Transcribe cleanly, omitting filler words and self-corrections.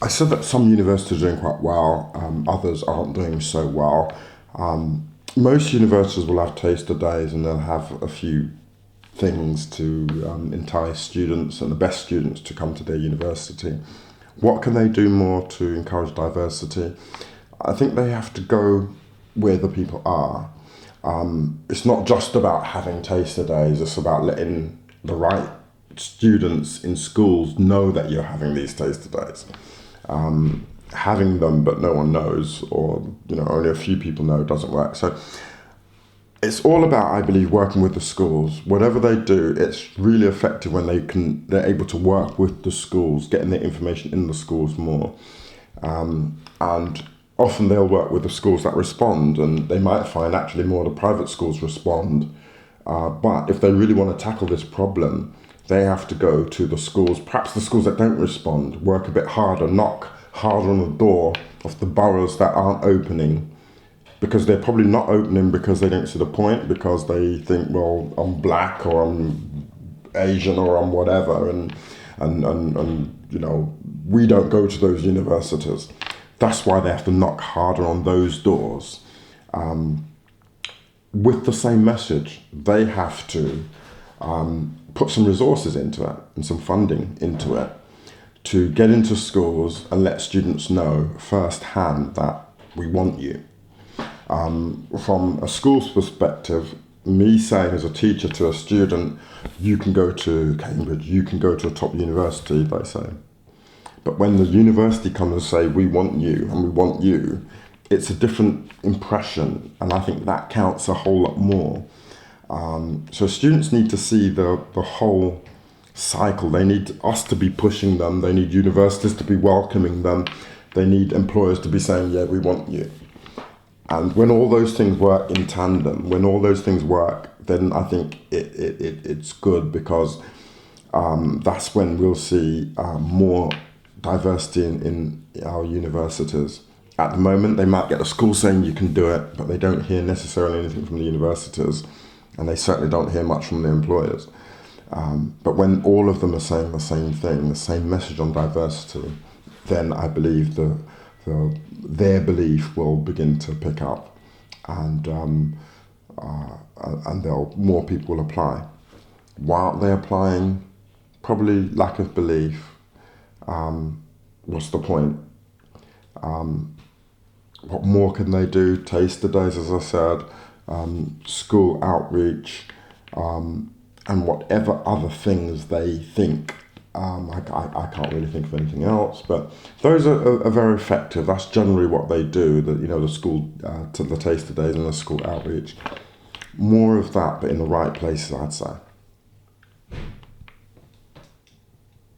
I said that some universities are doing quite well, others aren't doing so well. Most universities will have taster days and they'll have a few things to entice students and the best students to come to their university. What can they do more to encourage diversity? I think they have to go where the people are. It's not just about having taster days, it's about letting the right students in schools know that you're having these taster days. Having them but no one knows, or only a few people know, doesn't work. So it's all about, I believe, working with the schools. Whatever they do, it's really effective when they're able to work with the schools, getting their information in the schools more. And often they'll work with the schools that respond, and they might find actually more the private schools respond. But if they really want to tackle this problem, they have to go to the schools, perhaps the schools that don't respond, work a bit harder, knock harder on the door of the boroughs that aren't opening, because they're probably not opening because they don't see the point, because they think, well, I'm black or I'm Asian or I'm whatever, and we don't go to those universities. That's why they have to knock harder on those doors. With the same message, they have to put some resources into it and some funding into it to get into schools and let students know firsthand that we want you. From a school's perspective, me saying as a teacher to a student, you can go to Cambridge, you can go to a top university, they say. But when the university comes and say, we want you and we want you, it's a different impression, and I think that counts a whole lot more. So students need to see the whole cycle. They need us to be pushing them, they need universities to be welcoming them, they need employers to be saying, yeah, we want you. And when all those things work in tandem, when all those things work, then I think it's good, because that's when we'll see more diversity in our universities. At the moment, they might get a school saying you can do it, but they don't hear necessarily anything from the universities, and they certainly don't hear much from the employers. But when all of them are saying the same thing, the same message on diversity, then I believe their belief will begin to pick up, and more people will apply. Why aren't they applying? Probably lack of belief. What's the point? What more can they do? Taster days, as I said, school outreach, and whatever other things they think. I can't really think of anything else, but those are very effective. That's generally what they do. The school, the taster days and the school outreach. More of that, but in the right places, I'd say.